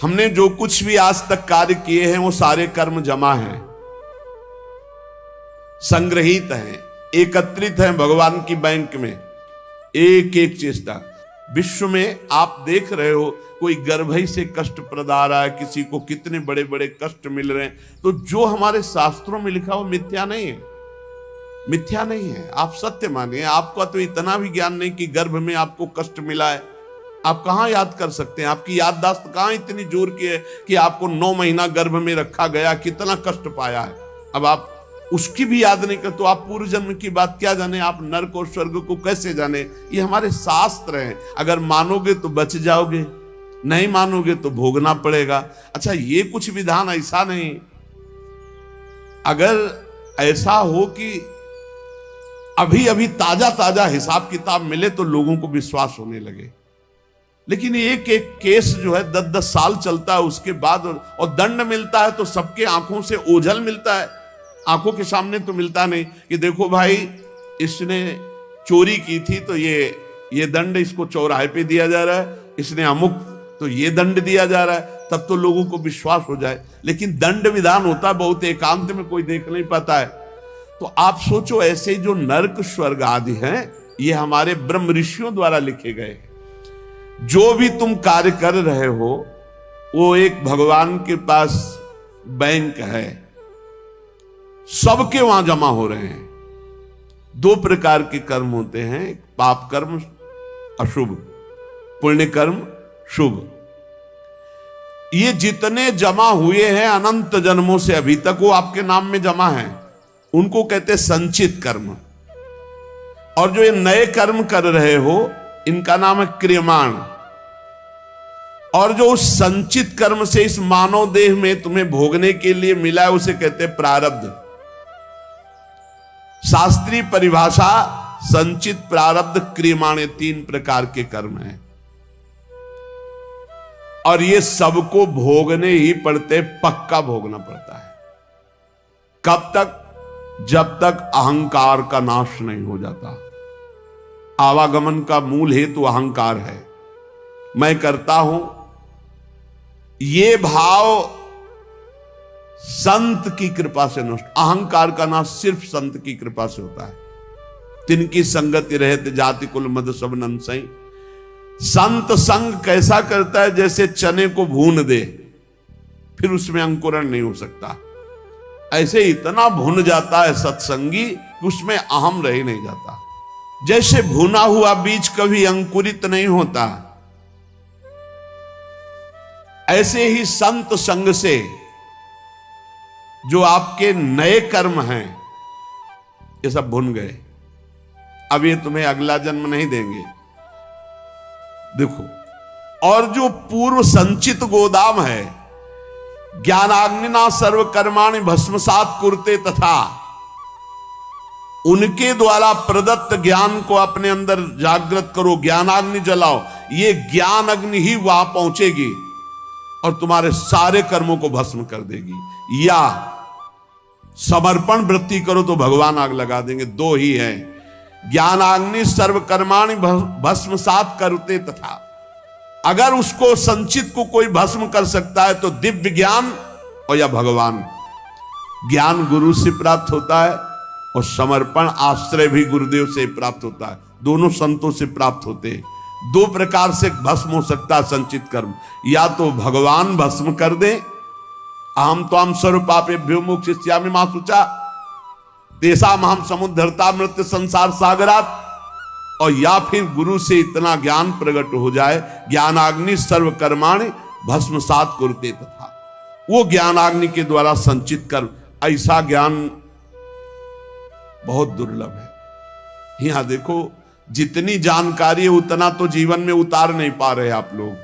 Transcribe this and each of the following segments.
हमने जो कुछ भी आज तक कार्य किए हैं वो सारे कर्म जमा हैं, संग्रहित हैं, एकत्रित हैं भगवान की बैंक में। एक एक चेष्टा विश्व में आप देख रहे हो, कोई गर्भई से कष्ट प्रदा आ रहा है, किसी को कितने बड़े बड़े कष्ट मिल रहे हैं, तो जो हमारे शास्त्रों में लिखा वो मिथ्या नहीं है, मिथ्या नहीं है। आप सत्य मानिए। आपका तो इतना भी ज्ञान नहीं कि गर्भ में आपको कष्ट मिला है, आप कहां याद कर सकते हैं? आपकी याददाश्त कहां इतनी जोर की है कि आपको 9 महीना गर्भ में रखा गया, कितना कष्ट पाया है। अब आप उसकी भी याद नहीं कर तो आप पूर्व जन्म की बात क्या जाने, आप नरक और स्वर्ग को कैसे जाने? ये हमारे शास्त्र हैं। अगर मानोगे तो बच जाओगे, नहीं मानोगे तो भोगना पड़ेगा। अच्छा, ये कुछ विधान ऐसा नहीं, अगर ऐसा हो कि अभी अभी ताजा ताजा हिसाब किताब मिले तो लोगों को विश्वास होने लगे, लेकिन एक एक केस जो है 10-10 साल चलता है, उसके बाद और दंड मिलता है तो सबके आंखों से ओझल मिलता है, आंखों के सामने तो मिलता नहीं कि देखो भाई इसने चोरी की थी तो ये दंड इसको चौराहे पे दिया जा रहा है, इसने अमुक तो ये दंड दिया जा रहा है, तब तो लोगों को विश्वास हो जाए। लेकिन दंड विधान होता है बहुत एकांत में, कोई देख नहीं पाता है। तो आप सोचो, ऐसे जो नरक स्वर्ग आदि हैं ये हमारे ब्रह्म ऋषियों द्वारा लिखे गए। जो भी तुम कार्य कर रहे हो वो एक भगवान के पास बैंक है, सबके वहां जमा हो रहे हैं। 2 प्रकार के कर्म होते हैं, पाप कर्म अशुभ, पुण्य कर्म शुभ। ये जितने जमा हुए हैं अनंत जन्मों से अभी तक, वो आपके नाम में जमा है, उनको कहते हैं संचित कर्म। और जो ये नए कर्म कर रहे हो इनका नाम है क्रियमाण। और जो उस संचित कर्म से इस मानव देह में तुम्हें भोगने के लिए मिला है उसे कहते हैं प्रारब्ध। शास्त्रीय परिभाषा संचित, प्रारब्ध, क्रियमाण, 3 प्रकार के कर्म हैं। और ये सबको भोगने ही पड़ते, पक्का भोगना पड़ता है। कब तक? जब तक अहंकार का नाश नहीं हो जाता। आवागमन का मूल हेतु अहंकार है, मैं करता हूं, ये भाव संत की कृपा से नष्ट। अहंकार का नाश सिर्फ संत की कृपा से होता है। तिनकी संगति रहते जाति कुल मद सब नंसई। संत संग कैसा करता है? जैसे चने को भून दे, फिर उसमें अंकुरण नहीं हो सकता, ऐसे इतना भुन जाता है सत्संगी कि उसमें अहम रह नहीं जाता। जैसे भुना हुआ बीज कभी अंकुरित नहीं होता, ऐसे ही संत संग से जो आपके नए कर्म हैं ये सब भुन गए, अब ये तुम्हें अगला जन्म नहीं देंगे। देखो, और जो पूर्व संचित गोदाम है, ज्ञानाग्निना सर्व कर्माणि भस्मसात कुरुते, तथा उनके द्वारा प्रदत्त ज्ञान को अपने अंदर जागृत करो, ज्ञानाग्नि जलाओ, ये ज्ञान अग्नि ही वहां पहुंचेगी और तुम्हारे सारे कर्मों को भस्म कर देगी। या समर्पण वृत्ति करो तो भगवान आग लगा देंगे। 2 ही है, ज्ञानाग्नि सर्व कर्माणि भस्मसात कुरुते, तथा अगर उसको संचित को कोई भस्म कर सकता है तो दिव्य ज्ञान और या भगवान। ज्ञान गुरु से प्राप्त होता है और समर्पण आश्रय भी गुरुदेव से प्राप्त होता है, दोनों संतों से प्राप्त होते हैं। 2 प्रकार से भस्म हो सकता है संचित कर्म, या तो भगवान भस्म कर दे, अहम त्वाम सर्व पापेभ्यो मोक्षयिष्यामि मा शुचा, तेषाम् अहम समुद्धरता मृत्यु संसार सागरात, और या फिर गुरु से इतना ज्ञान प्रकट हो जाए, ज्ञानाग्नि सर्व कर्माणि भस्मसात कुरुते, तथा वो ज्ञानाग्नि के द्वारा संचित कर्म। ऐसा ज्ञान बहुत दुर्लभ है। यहां देखो, जितनी जानकारी है उतना तो जीवन में उतार नहीं पा रहे आप लोग।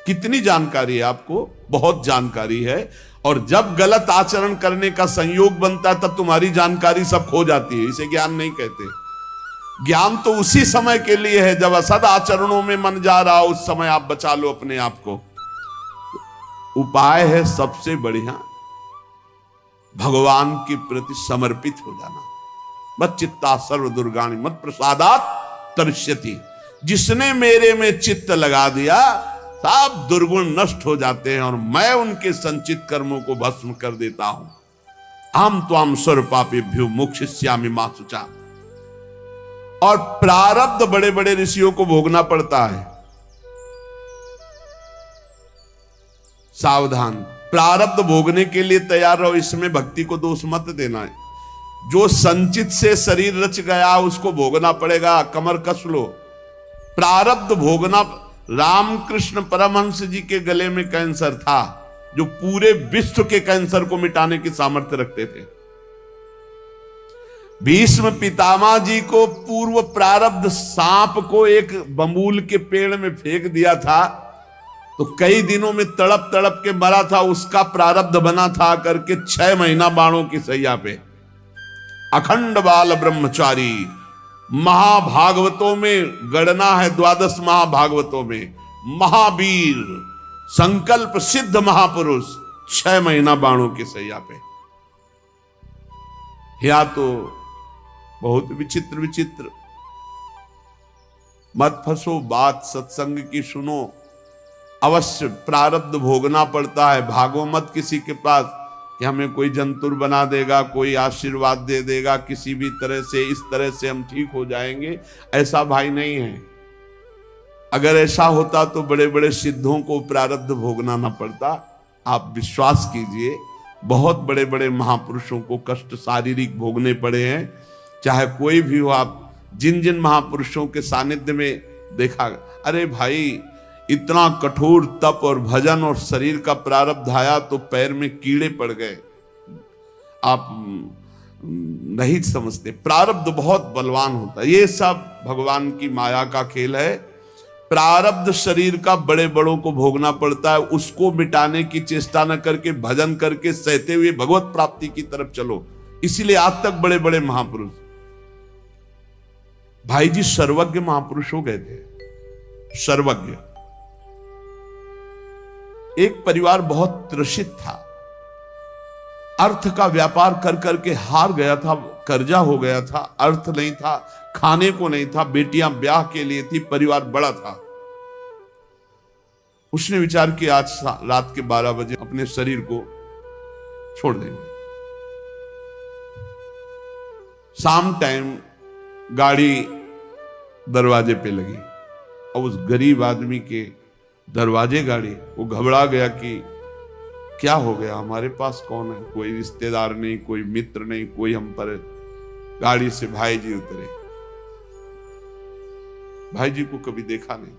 कितनी जानकारी है आपको? बहुत जानकारी है, और जब गलत आचरण करने का संयोग बनता है तब तुम्हारी जानकारी सब खो जाती है। इसे ज्ञान नहीं कहते। ज्ञान तो उसी समय के लिए है जब असद आचरणों में मन जा रहा हो, उस समय आप बचा लो अपने आप को। उपाय है सबसे बढ़िया, भगवान के प्रति समर्पित हो जाना। मत चित्ता सर्व दुर्गाणि मत प्रसादात तरिष्यति। जिसने मेरे में चित्त लगा दिया सब दुर्गुण नष्ट हो जाते हैं और मैं उनके संचित कर्मों को भस्म कर देता हूं। हम त्वाम स्वरूपापेभ्यो मोक्षयिष्यामि मा शुचा। और प्रारब्ध बड़े बड़े ऋषियों को भोगना पड़ता है। सावधान, प्रारब्ध भोगने के लिए तैयार रहो, इसमें भक्ति को दोष मत देना है। जो संचित से शरीर रच गया उसको भोगना पड़ेगा, कमर कस लो। प्रारब्ध भोगना, रामकृष्ण परमहंस जी के गले में कैंसर था जो पूरे विश्व के कैंसर को मिटाने की सामर्थ्य रखते थे। भीष्म पितामह जी को पूर्व प्रारब्ध सांप को एक बमूल के पेड़ में फेंक दिया था तो कई दिनों में तड़प तड़प के मरा था। उसका प्रारब्ध बना था करके 6 महीना बाणों की सैया पे। अखंड बाल ब्रह्मचारी, महाभागवतों में गणना है, 12 महाभागवतों में महावीर, संकल्प सिद्ध महापुरुष, 6 महीना बाणों की सैया पे। या तो बहुत विचित्र विचित्र, मत फंसो, बात सत्संग की सुनो। अवश्य प्रारब्ध भोगना पड़ता है। भागो मत किसी के पास कि हमें कोई जंतुर बना देगा, कोई आशीर्वाद दे देगा, किसी भी तरह से इस तरह से हम ठीक हो जाएंगे। ऐसा भाई नहीं है। अगर ऐसा होता तो बड़े बड़े सिद्धों को प्रारब्ध भोगना ना पड़ता। आप विश्वास कीजिए, बहुत बड़े बड़े महापुरुषों को कष्ट शारीरिक भोगने पड़े हैं। चाहे कोई भी हो, आप जिन जिन महापुरुषों के सानिध्य में देखा, अरे भाई इतना कठोर तप और भजन और शरीर का प्रारब्ध आया तो पैर में कीड़े पड़ गए। आप नहीं समझते, प्रारब्ध बहुत बलवान होता है। ये सब भगवान की माया का खेल है। प्रारब्ध शरीर का बड़े बड़ों को भोगना पड़ता है, उसको मिटाने की चेष्टा न करके भजन करके सहते हुए भगवत प्राप्ति की तरफ चलो। इसीलिए आज तक बड़े बड़े महापुरुष, भाई जी सर्वज्ञ महापुरुष हो गए थे। सर्वज्ञ, एक परिवार बहुत त्रसित था, अर्थ का व्यापार कर करके हार गया था, कर्जा हो गया था, अर्थ नहीं था, खाने को नहीं था, बेटियां ब्याह के लिए थी, परिवार बड़ा था। उसने विचार किया आज रात के 12 बजे अपने शरीर को छोड़ देंगे। शाम टाइम गाड़ी दरवाजे पे लगी और उस गरीब आदमी के दरवाजे गाड़ी, वो घबरा गया कि क्या हो गया, हमारे पास कौन है, कोई रिश्तेदार नहीं, कोई मित्र नहीं, कोई हम पर। गाड़ी से भाई जी उतरे। भाई जी को कभी देखा नहीं,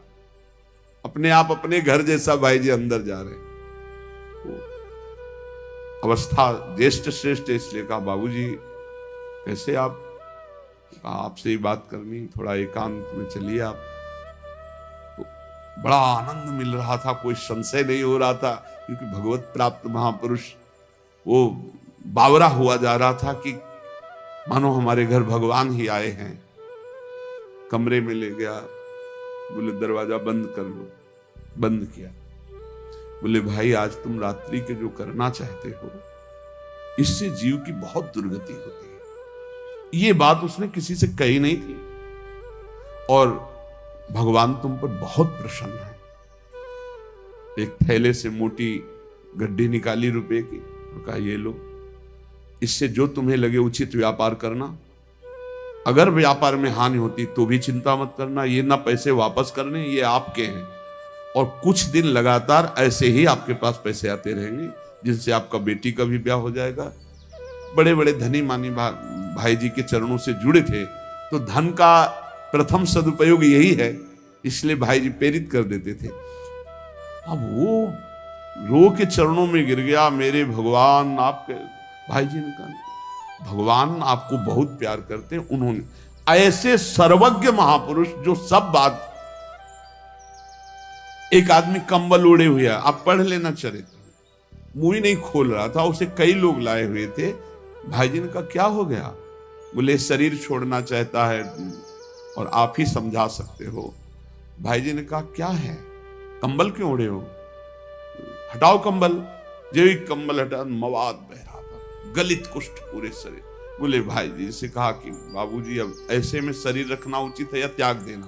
अपने आप अपने घर जैसा भाई जी अंदर जा रहे। अवस्था ज्येष्ठ श्रेष्ठ, इसलिए कहा बाबूजी कैसे आप, कहा आपसे ही बात करनी, थोड़ा एकांत में चलिए आप। तो बड़ा आनंद मिल रहा था, कोई संशय नहीं हो रहा था, क्योंकि भगवत प्राप्त महापुरुष वो बावरा हुआ जा रहा था कि मानो हमारे घर भगवान ही आए हैं। कमरे में ले गया, बोले दरवाजा बंद कर लो। बंद किया। बोले भाई आज तुम रात्रि के जो करना चाहते हो, इससे जीव की बहुत दुर्गति होती है। ये बात उसने किसी से कही नहीं थी और भगवान तुम पर बहुत प्रसन्न है। एक थैले से मोटी गड्डी निकाली रुपए की और कहा ये लो, इससे जो तुम्हें लगे उचित व्यापार करना। अगर व्यापार में हानि होती तो भी चिंता मत करना, ये ना पैसे वापस करने, ये आपके हैं। और कुछ दिन लगातार ऐसे ही आपके पास पैसे आते रहेंगे, जिनसे आपका बेटी का भी ब्याह हो जाएगा। बड़े बड़े धनी मानी भाई जी के चरणों से जुड़े थे, तो धन का प्रथम सदुपयोग यही है, इसलिए भाई जी प्रेरित कर देते थे। अब वो रो के चरणों में गिर गया, मेरे भगवान आपके। भाई जी ने कहा भगवान आपको बहुत प्यार करते हैं। उन्होंने ऐसे सर्वज्ञ महापुरुष जो सब बात, एक आदमी कंबल ओढ़े हुए, आप पढ़ लेना चरित्र, मुंह ही नहीं खोल रहा था, उसे कई लोग लाए हुए थे। भाई जी ने कहा क्या हो गया? बोले शरीर छोड़ना चाहता है और आप ही समझा सकते हो। भाई जी ने कहा क्या है, कंबल क्यों ओढ़े हो? हटाओ कंबल। जो ही कंबल हटा, मवाद बह रहा था, गलित कुष्ठ पूरे शरीर। बोले भाई जी से कहा कि बाबूजी अब ऐसे में शरीर रखना उचित है या त्याग देना?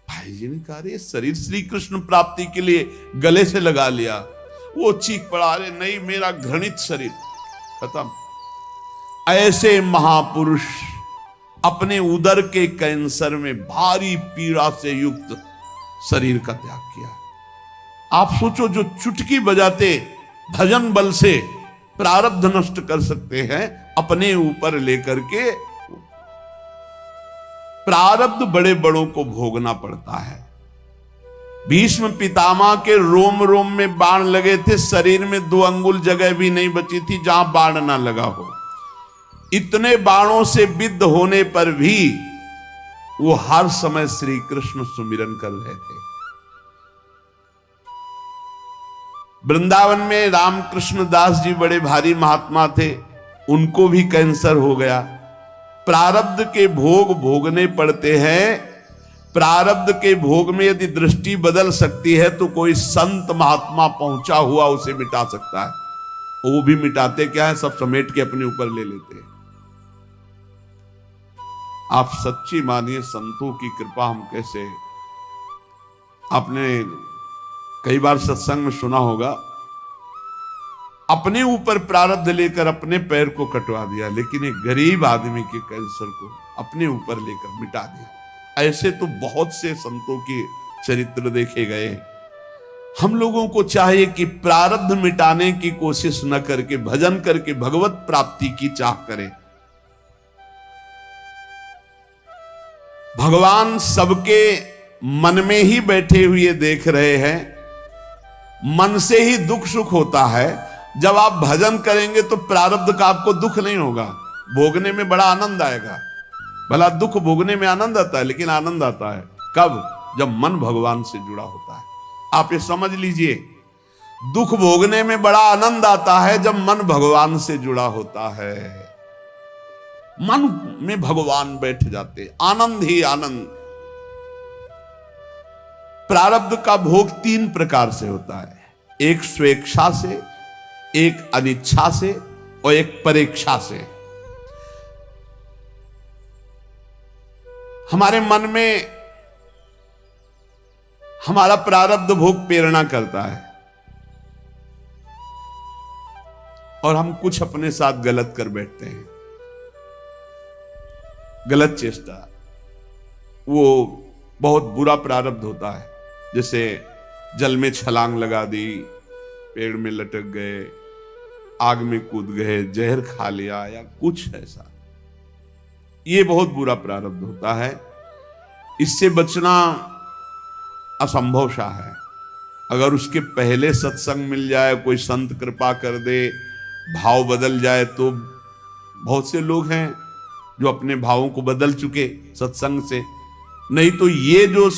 भाई जी ने कहा, अरे शरीर श्री कृष्ण प्राप्ति के लिए गले से लगा लिया। वो चीख पड़ा, अरे नहीं, मेरा घृणित शरीर खत्म। ऐसे महापुरुष अपने उदर के कैंसर में भारी पीड़ा से युक्त शरीर का त्याग किया। आप सोचो, जो चुटकी बजाते भजन बल से प्रारब्ध नष्ट कर सकते हैं, अपने ऊपर लेकर के प्रारब्ध बड़े बड़ों को भोगना पड़ता है। भीष्म पितामह के रोम रोम में बाण लगे थे, शरीर में 2 अंगुल जगह भी नहीं बची थी जहां बाण ना लगा हो। इतने बाणों से विद्ध होने पर भी वो हर समय श्री कृष्ण सुमिरन कर रहे थे। वृंदावन में रामकृष्ण दास जी बड़े भारी महात्मा थे, उनको भी कैंसर हो गया। प्रारब्ध के भोग भोगने पड़ते हैं। प्रारब्ध के भोग में यदि दृष्टि बदल सकती है तो कोई संत महात्मा पहुंचा हुआ उसे मिटा सकता है। वो भी मिटाते क्या है, सब समेट के अपने ऊपर ले लेते हैं। आप सच्ची मानिए, संतों की कृपा हम कैसे। आपने कई बार सत्संग में सुना होगा, अपने ऊपर प्रारब्ध लेकर अपने पैर को कटवा दिया, लेकिन एक गरीब आदमी के कैंसर को अपने ऊपर लेकर मिटा दिया। ऐसे तो बहुत से संतों के चरित्र देखे गए। हम लोगों को चाहिए कि प्रारब्ध मिटाने की कोशिश न करके भजन करके भगवत प्राप्ति की चाह करें। भगवान सबके मन में ही बैठे हुए देख रहे हैं। मन से ही दुख सुख होता है। जब आप भजन करेंगे तो प्रारब्ध का आपको दुख नहीं होगा, भोगने में बड़ा आनंद आएगा। भला दुख भोगने में आनंद आता है, लेकिन आनंद आता है कब? जब मन भगवान से जुड़ा होता है। आप ये समझ लीजिए, दुख भोगने में बड़ा आनंद आता है जब मन भगवान से जुड़ा होता है। मन में भगवान बैठ जाते, आनंद ही आनंद। प्रारब्ध का भोग 3 प्रकार से होता है, एक स्वेच्छा से, एक अनिच्छा से और एक परेच्छा से। हमारे मन में हमारा प्रारब्ध भोग प्रेरणा करता है और हम कुछ अपने साथ गलत कर बैठते हैं। गलत चेष्टा, वो बहुत बुरा प्रारब्ध होता है। जैसे जल में छलांग लगा दी, पेड़ में लटक गए, आग में कूद गए, जहर खा लिया या कुछ ऐसा, ये बहुत बुरा प्रारब्ध होता है। इससे बचना असंभव सा है। अगर उसके पहले सत्संग मिल जाए, कोई संत कृपा कर दे, भाव बदल जाए, तो बहुत से लोग हैं जो अपने भावों को बदल चुके सत्संग से। नहीं तो ये जो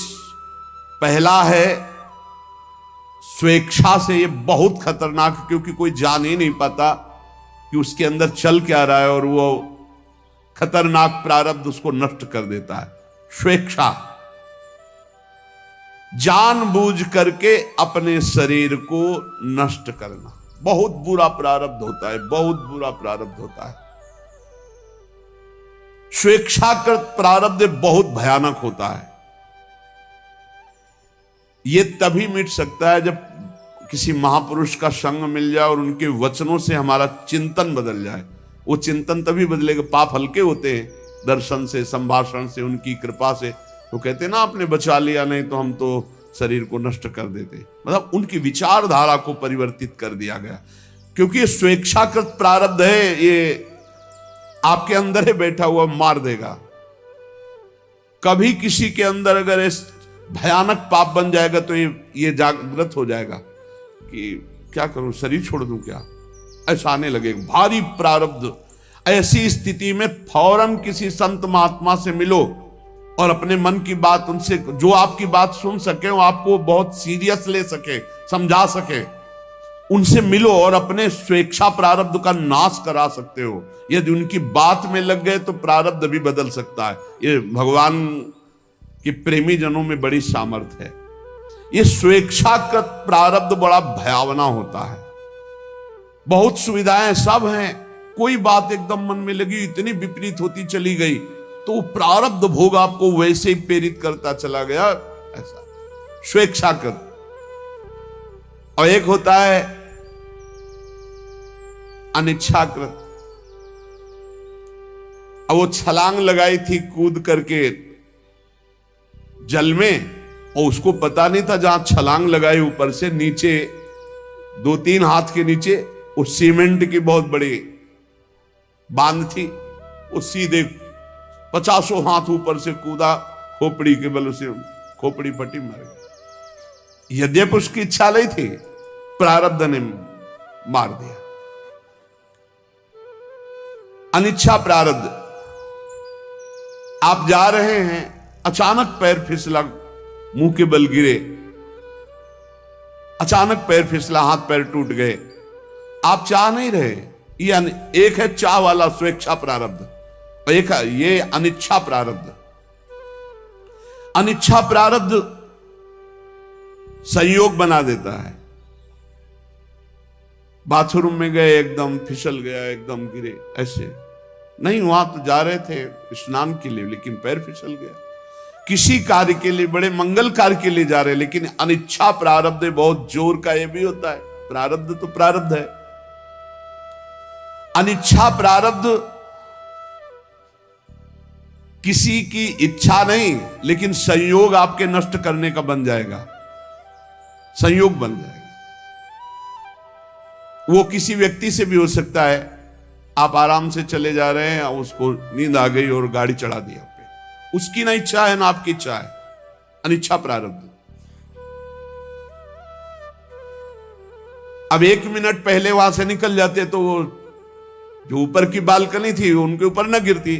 पहला है स्वेच्छा से, ये बहुत खतरनाक, क्योंकि कोई जान ही नहीं पाता कि उसके अंदर चल क्या रहा है और वो खतरनाक प्रारब्ध उसको नष्ट कर देता है। स्वेच्छा, जानबूझ करके अपने शरीर को नष्ट करना, बहुत बुरा प्रारब्ध होता है, बहुत बुरा प्रारब्ध होता है। स्वेच्छाकृत प्रारब्ध बहुत भयानक होता है। यह तभी मिट सकता है जब किसी महापुरुष का संग मिल जाए और उनके वचनों से हमारा चिंतन बदल जाए। वो चिंतन तभी बदलेगा, पाप हल्के होते हैं दर्शन से, संभाषण से, उनकी कृपा से। तो कहते हैं ना, आपने बचा लिया, नहीं तो हम तो शरीर को नष्ट कर देते। मतलब उनकी विचारधारा को परिवर्तित कर दिया गया, क्योंकि ये स्वेच्छाकृत प्रारब्ध है। ये आपके अंदर है बैठा हुआ, मार देगा। कभी किसी के अंदर अगर इस भयानक पाप बन जाएगा तो ये जागृत हो जाएगा कि क्या करूं, शरीर छोड़ दूं क्या, ऐसा आने लगेगा भारी प्रारब्ध। ऐसी स्थिति में फौरन किसी संत महात्मा से मिलो और अपने मन की बात उनसे, जो आपकी बात सुन सके, वो आपको बहुत सीरियस ले सके, समझा सके, उनसे मिलो और अपने स्वेच्छा प्रारब्ध का नाश करा सकते हो। यदि उनकी बात में लग गए तो प्रारब्ध भी बदल सकता है। ये भगवान के प्रेमी जनों में बड़ी सामर्थ्य है। ये स्वेच्छाकृत प्रारब्ध बड़ा भयावना होता है। बहुत सुविधाएं सब हैं, कोई बात एकदम मन में लगी, इतनी विपरीत होती चली गई, तो प्रारब्ध भोग आपको वैसे ही प्रेरित करता चला गया ऐसा स्वेच्छाकृत। और एक होता है अनिच्छाकृत। अब वो छलांग लगाई थी कूद करके जल में, और उसको पता नहीं था जहां छलांग लगाई ऊपर से नीचे 2-3 हाथ के नीचे वो सीमेंट की बहुत बड़ी बांध थी। वो सीधे 50 हाथ ऊपर से कूदा, खोपड़ी के बल से खोपड़ी फटी, मर गया। यद्यपि उसकी इच्छा नहीं थी, प्रारब्ध ने मार दिया। अनिच्छा प्रारब्ध। आप जा रहे हैं, अचानक पैर फिसला, मुंह के बल गिरे, अचानक पैर फिसला, हाथ पैर टूट गए, आप चाह नहीं रहे। ये एक है चाह वाला स्वेच्छा प्रारब्ध, और एक है ये अनिच्छा प्रारब्ध। अनिच्छा प्रारब्ध संयोग बना देता है। बाथरूम में गए, एकदम फिसल गया, एकदम गिरे, ऐसे नहीं, वहां तो जा रहे थे स्नान के लिए, लेकिन पैर फिसल गया। किसी कार्य के लिए, बड़े मंगल कार्य के लिए जा रहे, लेकिन अनिच्छा प्रारब्ध बहुत जोर का, ये भी होता है। प्रारब्ध तो प्रारब्ध है। अनिच्छा प्रारब्ध किसी की इच्छा नहीं, लेकिन संयोग आपके नष्ट करने का बन जाएगा, संयोग बन जाएगा। वो किसी व्यक्ति से भी हो सकता है। आप आराम से चले जा रहे हैं, उसको नींद आ गई और गाड़ी चढ़ा दी आप पे। उसकी ना इच्छा है ना आपकी इच्छा है, अनिच्छा प्रारब्ध। अब 1 मिनट पहले वहां से निकल जाते तो वो जो ऊपर की बालकनी थी उनके ऊपर न गिरती।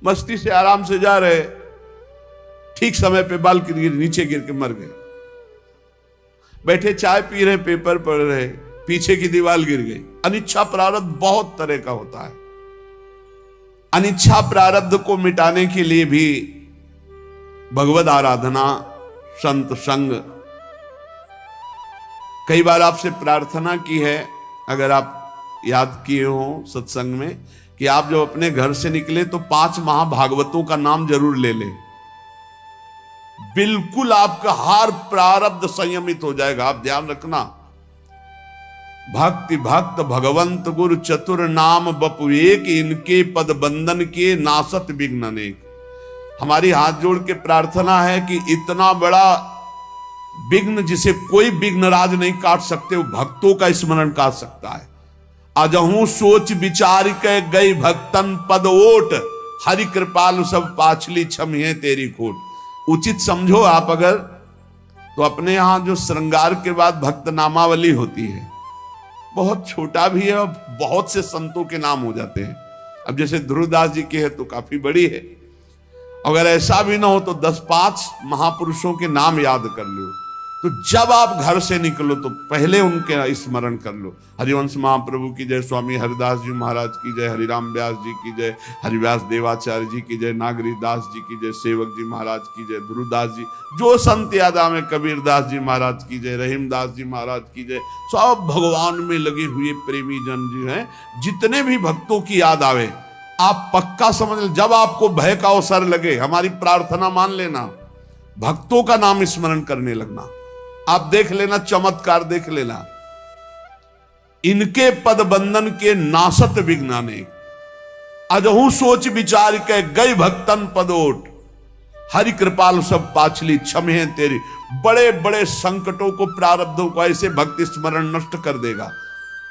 मस्ती से आराम से जा रहे, ठीक समय पे बालकनी नीचे गिर के मर गए। बैठे चाय पी रहे, पेपर पढ़ रहे, पीछे की दीवार गिर गई। अनिच्छा प्रारब्ध बहुत तरह का होता है। अनिच्छा प्रारब्ध को मिटाने के लिए भी भगवद आराधना, संत संग। कई बार आपसे प्रार्थना की है, अगर आप याद किए हो सत्संग में, कि आप जब अपने घर से निकले तो 5 महाभागवतों का नाम जरूर ले लें। बिल्कुल आपका हर प्रारब्ध संयमित हो जाएगा। आप ध्यान रखना, भक्ति भक्त भगवंत गुरु चतुर नाम बपु एक, इनके पद बंधन के नासत विघ्न अनेक। हमारी हाथ जोड़ के प्रार्थना है कि इतना बड़ा विघ्न जिसे कोई विघ्नराज नहीं काट सकते, वो भक्तों का स्मरण काट सकता है। अजहू सोच विचार के गई भक्तन पद ओट, हरि कृपाल सब पाछली छम है तेरी खोट। उचित समझो आप अगर, तो अपने यहां जो श्रृंगार के बाद भक्त नामावली होती है, बहुत छोटा भी है और बहुत से संतों के नाम हो जाते हैं। अब जैसे ध्रुवदास जी के है तो काफी बड़ी है। अगर ऐसा भी ना हो तो 10-5 महापुरुषों के नाम याद कर लो। तो जब आप घर से निकलो तो पहले उनके स्मरण कर लो। हरिवंश महाप्रभु की जय, स्वामी हरिदास जी महाराज की जय, हरिराम व्यास जी की जय, हरिव्यास देवाचार्य जी की जय, नागरी दास जी की जय, सेवक जी महाराज की जय, ध्रुवदास जी, जो संत याद आवे, कबीर दास जी महाराज की जय, रहीम दास जी महाराज की जय। सब भगवान में लगे हुए प्रेमी जन जी हैं, जितने भी भक्तों की याद आवे, आप पक्का समझ, जब आपको भय का अवसर लगे, हमारी प्रार्थना मान लेना, भक्तों का नाम स्मरण करने लगना। आप देख लेना, चमत्कार देख लेना। इनके पद बंधन के नासत विघ्नाने, अजहू सोच विचार के गई भक्तन पदोट, हरि कृपाल सब पाछली छमे तेरी। बड़े बड़े संकटों को, प्रारब्धों को ऐसे भक्ति स्मरण नष्ट कर देगा।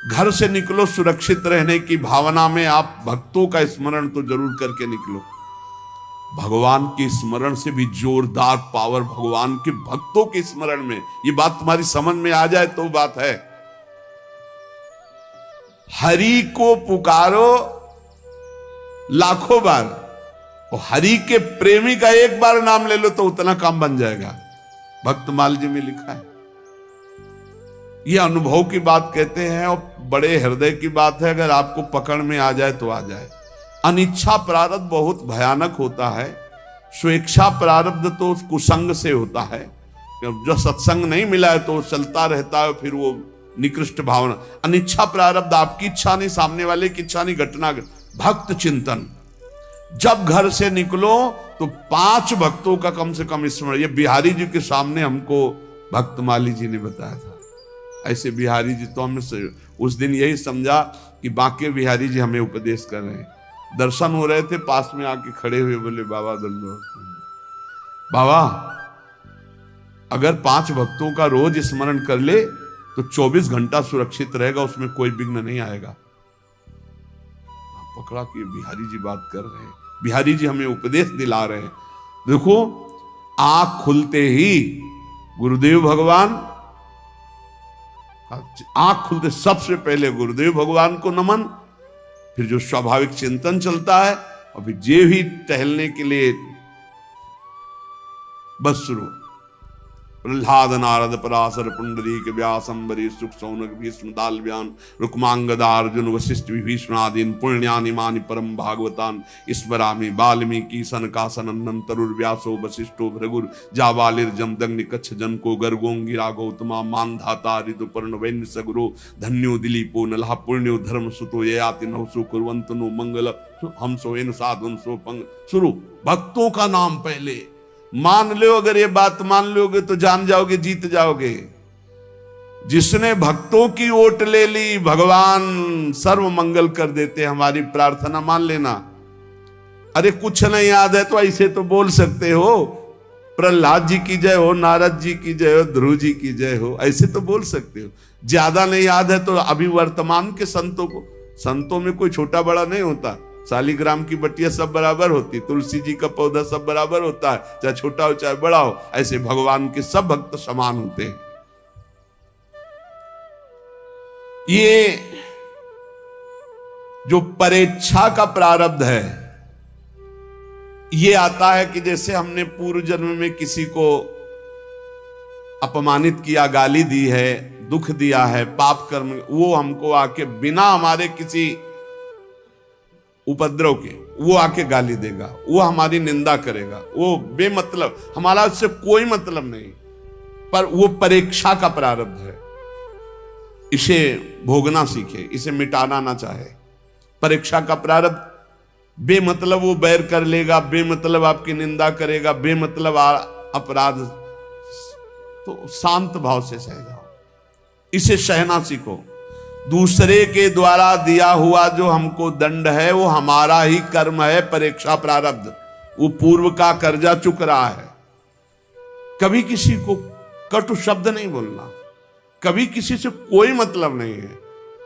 घर से निकलो सुरक्षित रहने की भावना में, आप भक्तों का स्मरण तो जरूर करके निकलो। भगवान के स्मरण से भी जोरदार पावर भगवान के भक्तों के स्मरण में। ये बात तुम्हारी समझ में आ जाए तो बात है। हरि को पुकारो लाखों बार, और हरि के प्रेमी का एक बार नाम ले लो तो उतना काम बन जाएगा। भक्तमाल जी में लिखा है। ये अनुभव की बात कहते हैं और बड़े हृदय की बात है। अगर आपको पकड़ में आ जाए तो आ जाए। अनिच्छा प्रारब्ध बहुत भयानक होता है। स्वेच्छा प्रारब्ध तो कुसंग से होता है। जो सत्संग नहीं मिला है तो चलता रहता है, फिर वो निकृष्ट भावना। अनिच्छा प्रारब्ध आपकी इच्छा नहीं, सामने वाले की इच्छा नहीं, घटना भक्त चिंतन। जब घर से निकलो तो 5 भक्तों का कम से कम स्मरण। ये बिहारी जी के सामने हमको भक्तमाली जी ने बताया था। ऐसे बिहारी जी तो हमने उस दिन यही समझा कि बांके बिहारी जी हमें उपदेश कर रहे हैं। दर्शन हो रहे थे, पास में आके खड़े हुए बोले बाबा दंडोत। बाबा अगर 5 भक्तों का रोज स्मरण कर ले तो 24 घंटा सुरक्षित रहेगा, उसमें कोई विघ्न नहीं आएगा। पकड़ा कि बिहारी जी बात कर रहे हैं, बिहारी जी हमें उपदेश दिला रहे हैं। देखो आंख खुलते ही गुरुदेव भगवान, आंख खुलते सबसे पहले गुरुदेव भगवान को नमन, फिर जो स्वाभाविक चिंतन चलता है, और फिर जे भी टहलने के लिए बस शुरू। प्रहलाद नारद पराशर पुंडरीक व्यास अम्बरीश सुख सौनक भीष्म दाल्व्यान रुक्मांगदार्जुन वशिष्ठ विभीषण आदीन पुण्यानि मानि परम भागवतान स्मरामि वाल्मीकि सनकासन नंदन तरुर व्यासो वशिष्ठो भृगुर जाबालिर जमदग्नि कच्छ जनको गर्गोंगिरा गौतमा मानधाता ऋतुपर्ण वैन्य सगुरो धन्यो दिलीपो नलहा पुण्यो धर्म सुतो ययाति नवसो कुर्वन्तनो मंगल हमसो एन साधुन सो पंग। शुरू भक्तों का नाम पहले मान लो। अगर ये बात मान लोगे तो जान जाओगे, जीत जाओगे। जिसने भक्तों की ओट ले ली भगवान सर्व मंगल कर देते। हमारी प्रार्थना मान लेना। अरे कुछ नहीं याद है तो ऐसे तो बोल सकते हो, प्रहलाद जी की जय हो, नारद जी की जय हो, ध्रुव जी की जय हो, ऐसे तो बोल सकते हो। ज्यादा नहीं याद है तो अभी वर्तमान के संतों को, संतों में कोई छोटा बड़ा नहीं होता। शालिग्राम की बटिया सब बराबर होती, तुलसी जी का पौधा सब बराबर होता है, चाहे छोटा हो चाहे बड़ा हो। ऐसे भगवान के सब भक्त समान होते हैं। ये जो परेच्छा का प्रारब्ध है, ये आता है कि जैसे हमने पूर्व जन्म में किसी को अपमानित किया, गाली दी है, दुख दिया है, पाप कर्म, वो हमको आके बिना हमारे किसी उपद्रव के वो आके गाली देगा, वो हमारी निंदा करेगा, वो बेमतलब, हमारा उससे कोई मतलब नहीं, पर वो परीक्षा का प्रारब्ध है। इसे भोगना सीखे, इसे मिटाना ना चाहे। परीक्षा का प्रारब्ध, बेमतलब वो बैर कर लेगा, बेमतलब आपकी निंदा करेगा, बेमतलब अपराध, तो शांत भाव से सह जाओ, इसे सहना सीखो। दूसरे के द्वारा दिया हुआ जो हमको दंड है वो हमारा ही कर्म है, परीक्षा प्रारब्ध, वो पूर्व का कर्जा चुक रहा है। कभी किसी को कटु शब्द नहीं बोलना, कभी किसी से कोई मतलब नहीं है,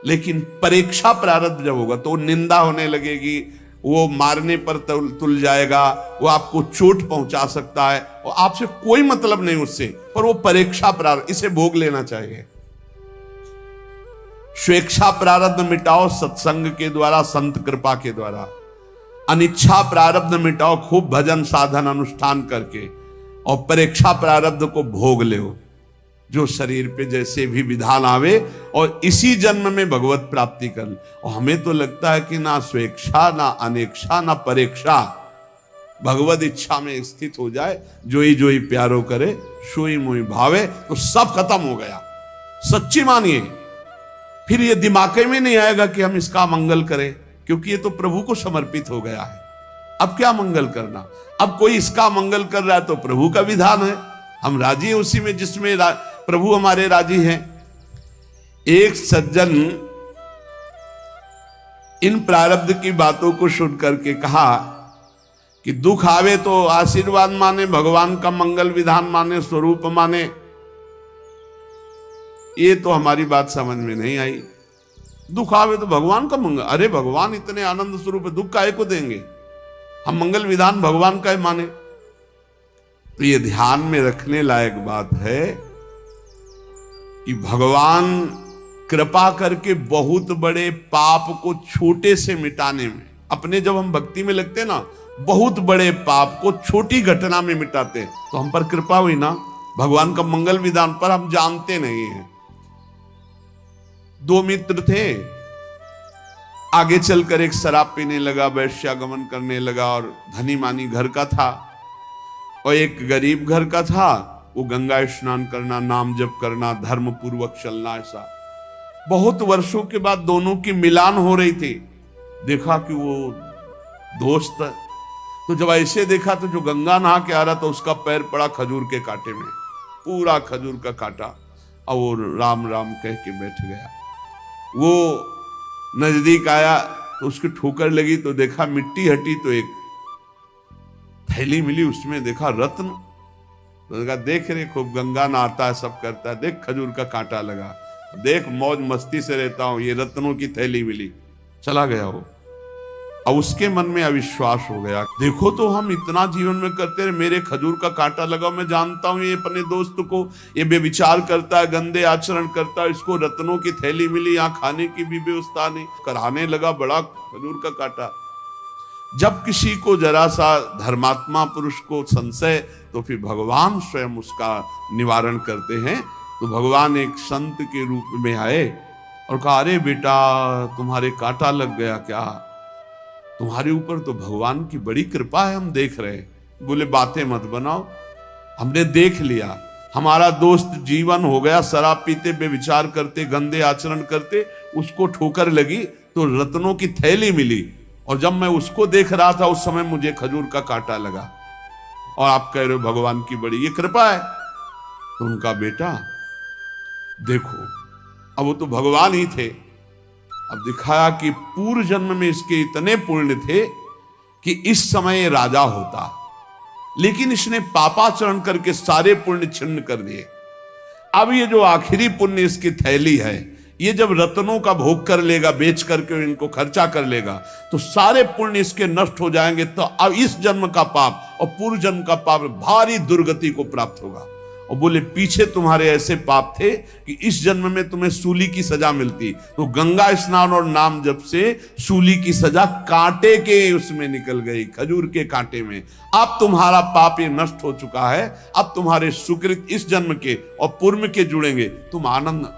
लेकिन परीक्षा प्रारब्ध जब होगा तो निंदा होने लगेगी, वो मारने पर तुल जाएगा, वो आपको चोट पहुंचा सकता है और आपसे कोई मतलब नहीं उससे, पर वो परीक्षा प्रारब्ध, इसे भोग लेना चाहिए। स्वेच्छा प्रारब्ध मिटाओ सत्संग के द्वारा, संत कृपा के द्वारा। अनिच्छा प्रारब्ध मिटाओ खूब भजन साधन अनुष्ठान करके, और परीक्षा प्रारब्ध को भोग लो, जो शरीर पे जैसे भी विधान आवे, और इसी जन्म में भगवत प्राप्ति कर। और हमें तो लगता है कि ना स्वेच्छा, ना अनेक्षा, ना परीक्षा, भगवत इच्छा में स्थित हो जाए, जोई जोई प्यारो करे सोई मोई भावे, तो सब खत्म हो गया। सच्ची मानिए, फिर ये दिमाग में नहीं आएगा कि हम इसका मंगल करें, क्योंकि ये तो प्रभु को समर्पित हो गया है। अब क्या मंगल करना? अब कोई इसका मंगल कर रहा है तो प्रभु का विधान है, हम राजी हैं उसी में जिसमें प्रभु हमारे राजी हैं। एक सज्जन इन प्रारब्ध की बातों को सुन करके कहा कि दुख आवे तो आशीर्वाद माने, भगवान का मंगल विधान माने, स्वरूप माने। ये तो हमारी बात समझ में नहीं आई। दुख आवे तो भगवान का मंगल, अरे भगवान इतने आनंद स्वरूप है, दुख काहे को देंगे? हम मंगल विधान भगवान का ही माने। तो ये ध्यान में रखने लायक बात है कि भगवान कृपा करके बहुत बड़े पाप को छोटे से मिटाने में, अपने जब हम भक्ति में लगते हैं ना, बहुत बड़े पाप को छोटी घटना में मिटाते हैं, तो हम पर कृपा हुई ना। भगवान का मंगल विधान पर हम जानते नहीं हैं। दो मित्र थे, आगे चलकर एक शराब पीने लगा, वैश्यागमन करने लगा, और धनी मानी घर का था, और एक गरीब घर का था। वो गंगा स्नान करना, नाम जप करना, धर्म पूर्वक चलना, ऐसा। बहुत वर्षों के बाद दोनों की मिलान हो रही थी। देखा कि वो दोस्त तो जब ऐसे देखा तो जो गंगा नहा के आ रहा था उसका पैर पड़ा खजूर के कांटे में, पूरा खजूर का कांटा, और वो राम राम कह के बैठ गया। वो नजदीक आया तो उसकी ठोकर लगी तो देखा मिट्टी हटी तो एक थैली मिली, उसमें देखा रत्न। तो देखा देख रे खूब गंगा नहाता है, सब करता है, देख खजूर का कांटा लगा, देख मौज मस्ती से रहता हूं, ये रत्नों की थैली मिली। चला गया वो। अब उसके मन में अविश्वास हो गया, देखो तो हम इतना जीवन में करते रहे, मेरे खजूर का कांटा लगा, मैं जानता हूं ये अपने दोस्त को, ये बेविचार करता है, गंदे आचरण करता है, इसको रत्नों की थैली मिली, यहाँ खाने की भी व्यवस्था नहीं, कराने लगा बड़ा खजूर का कांटा। जब किसी को जरा सा धर्मात्मा पुरुष को संशय, तो फिर भगवान स्वयं उसका निवारण करते हैं। तो भगवान एक संत के रूप में आए और कहा, अरे बेटा तुम्हारे कांटा लग गया क्या? तुम्हारे ऊपर तो भगवान की बड़ी कृपा है, हम देख रहे हैं। बोले बातें मत बनाओ, हमने देख लिया, हमारा दोस्त जीवन हो गया शराब पीते, बेविचार करते, गंदे आचरण करते, उसको ठोकर लगी तो रत्नों की थैली मिली, और जब मैं उसको देख रहा था उस समय मुझे खजूर का कांटा लगा, और आप कह रहे हो भगवान की बड़ी ये कृपा है। तो उनका बेटा देखो, अब वो तो भगवान ही थे, अब दिखाया कि पूर्व जन्म में इसके इतने पुण्य थे कि इस समय राजा होता, लेकिन इसने पापाचरण करके सारे पुण्य छिन्न कर दिए। अब ये जो आखिरी पुण्य इसकी थैली है, ये जब रत्नों का भोग कर लेगा, बेच करके इनको खर्चा कर लेगा, तो सारे पुण्य इसके नष्ट हो जाएंगे। तो अब इस जन्म का पाप और पूर्व जन्म का पाप भारी दुर्गति को प्राप्त होगा। और बोले पीछे तुम्हारे ऐसे पाप थे कि इस जन्म में तुम्हें सूली की सजा मिलती, तो गंगा स्नान और नाम जप से सूली की सजा कांटे के उसमें निकल गई, खजूर के कांटे में। अब तुम्हारा पाप ये नष्ट हो चुका है, अब तुम्हारे सुकृत इस जन्म के और पूर्व के जुड़ेंगे, तुम आनंद।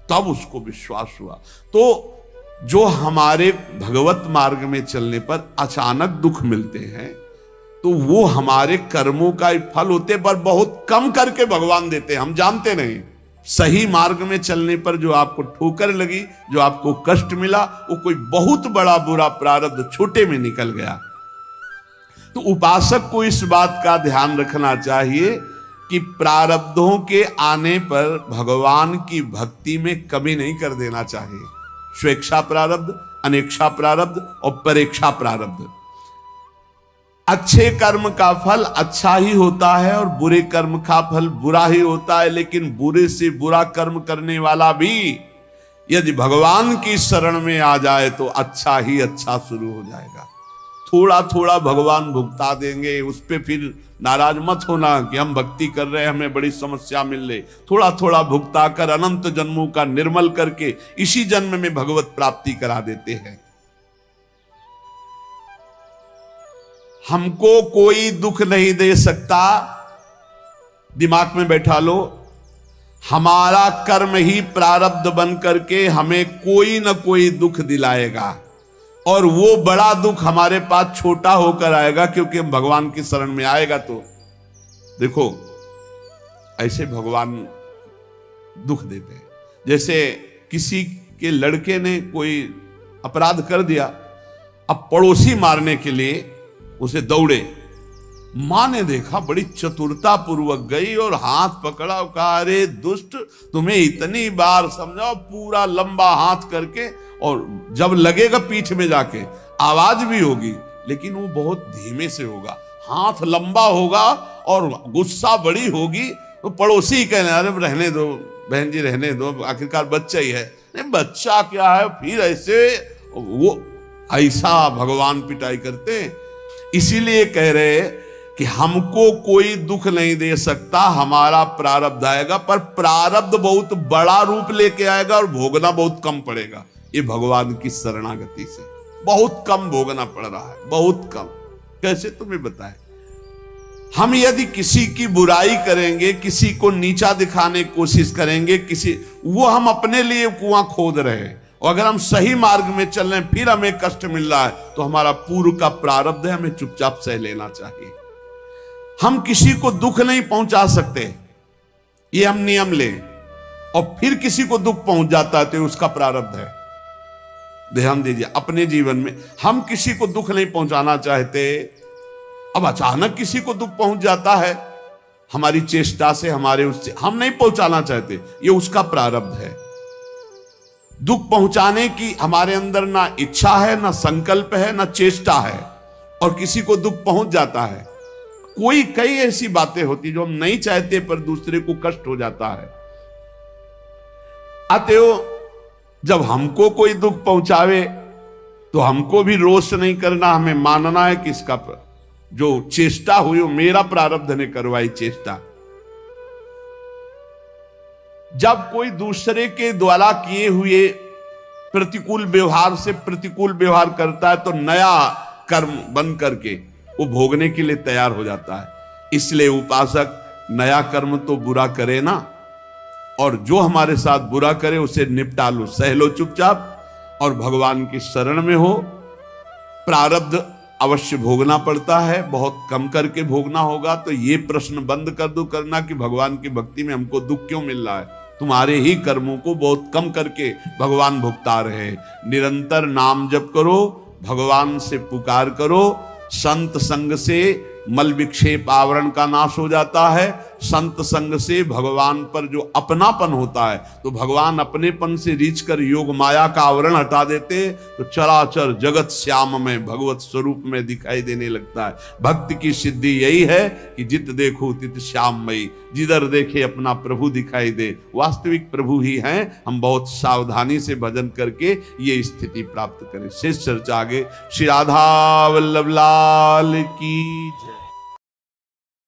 तब उसको विश्वास हुआ। तो जो हमारे भगवत मार्ग में चलने पर अचानक दुख मिलते हैं, तो वो हमारे कर्मों का फल होते, पर बहुत कम करके भगवान देते हैं, हम जानते नहीं। सही मार्ग में चलने पर जो आपको ठोकर लगी, जो आपको कष्ट मिला, वो कोई बहुत बड़ा बुरा प्रारब्ध छोटे में निकल गया। तो उपासक को इस बात का ध्यान रखना चाहिए कि प्रारब्धों के आने पर भगवान की भक्ति में कमी नहीं कर देना चाहिए। स्वेच्छा प्रारब्ध, अनेक्षा प्रारब्ध और परेक्षा प्रारब्ध। अच्छे कर्म का फल अच्छा ही होता है और बुरे कर्म का फल बुरा ही होता है, लेकिन बुरे से बुरा कर्म करने वाला भी यदि भगवान की शरण में आ जाए तो अच्छा ही अच्छा शुरू हो जाएगा। थोड़ा थोड़ा भगवान भुगता देंगे, उस पे फिर नाराज मत होना कि हम भक्ति कर रहे हैं हमें बड़ी समस्या मिल रही। थोड़ा थोड़ा भुगता कर अनंत जन्मों का निर्मल करके इसी जन्म में भगवत प्राप्ति करा देते हैं। हमको कोई दुख नहीं दे सकता, दिमाग में बैठा लो। हमारा कर्म ही प्रारब्ध बन करके हमें कोई न कोई दुख दिलाएगा, और वो बड़ा दुख हमारे पास छोटा होकर आएगा, क्योंकि हम भगवान की शरण में आएगा। तो देखो ऐसे भगवान दुख देते हैं। जैसे किसी के लड़के ने कोई अपराध कर दिया, अब पड़ोसी मारने के लिए उसे दौड़े, मां ने देखा, बड़ी चतुरता पूर्वक गई और हाथ पकड़ा और कहा, अरे दुष्ट, तुम्हें इतनी बार समझाओ, पूरा लंबा हाथ करके, और जब लगेगा पीठ में जाके आवाज भी होगी, लेकिन वो बहुत धीमे से होगा, हाथ लंबा होगा और गुस्सा बड़ी होगी। तो पड़ोसी कहने, अरे रहने दो बहन जी, रहने दो, आखिरकार बच्चा ही है। नहीं बच्चा क्या है, फिर ऐसे वो ऐसा भगवान पिटाई करते हैं। इसीलिए कह रहे कि हमको कोई दुख नहीं दे सकता, हमारा प्रारब्ध आएगा, पर प्रारब्ध बहुत बड़ा रूप लेके आएगा और भोगना बहुत कम पड़ेगा। ये भगवान की शरणागति से बहुत कम भोगना पड़ रहा है, बहुत कम। कैसे तुम्हें बताएं? हम यदि किसी की बुराई करेंगे, किसी को नीचा दिखाने की कोशिश करेंगे, वो हम अपने लिए कुआं खोद रहे हैं। और अगर हम सही मार्ग में चल रहे हैं फिर हमें कष्ट मिल रहा है, तो हमारा पूर्व का प्रारब्ध है, हमें चुपचाप सह लेना चाहिए। हम किसी को दुख नहीं पहुंचा सकते, ये हम नियम लें, और फिर किसी को दुख पहुंच जाता है तो उसका प्रारब्ध है। ध्यान दीजिए अपने जीवन में, हम किसी को दुख नहीं पहुंचाना चाहते, अब अचानक किसी को दुख पहुंच जाता है हमारी चेष्टा से, हमारे उससे, हम नहीं पहुंचाना चाहते, ये उसका प्रारब्ध है। दुख पहुंचाने की हमारे अंदर ना इच्छा है, ना संकल्प है, ना चेष्टा है, और किसी को दुख पहुंच जाता है। कई ऐसी बातें होती जो हम नहीं चाहते पर दूसरे को कष्ट हो जाता है। अतएव जब हमको कोई दुख पहुंचावे तो हमको भी रोष नहीं करना, हमें मानना है कि इसका जो चेष्टा हुई वो मेरा प्रारब्ध ने करवाई चेष्टा। जब कोई दूसरे के द्वारा किए हुए प्रतिकूल व्यवहार से प्रतिकूल व्यवहार करता है तो नया कर्म बन करके वो भोगने के लिए तैयार हो जाता है। इसलिए उपासक नया कर्म तो बुरा करे ना, और जो हमारे साथ बुरा करे उसे निपटा लो, सह लो चुपचाप, और भगवान की शरण में हो। प्रारब्ध अवश्य भोगना पड़ता है, बहुत कम करके भोगना होगा। तो ये प्रश्न बंद कर दो करना कि भगवान की भक्ति में हमको दुख क्यों मिल रहा है। तुम्हारे ही कर्मों को बहुत कम करके भगवान भुगता रहे। निरंतर नाम जप करो, भगवान से पुकार करो। संत संग से मल विक्षेप आवरण का नाश हो जाता है। संत संग से भगवान पर जो अपनापन होता है, तो भगवान अपनेपन से रीछ कर योग माया का आवरण हटा देते, तो चराचर जगत श्याम में भगवत स्वरूप में दिखाई देने लगता है। भक्ति की सिद्धि यही है कि जित देखो तित श्याममयी, जिधर देखे अपना प्रभु दिखाई दे। वास्तविक प्रभु ही हैं। हम बहुत सावधानी से भजन करके ये स्थिति प्राप्त करें। शेष चर्चा आगे। श्री राधा वल्लभ लाल की जय।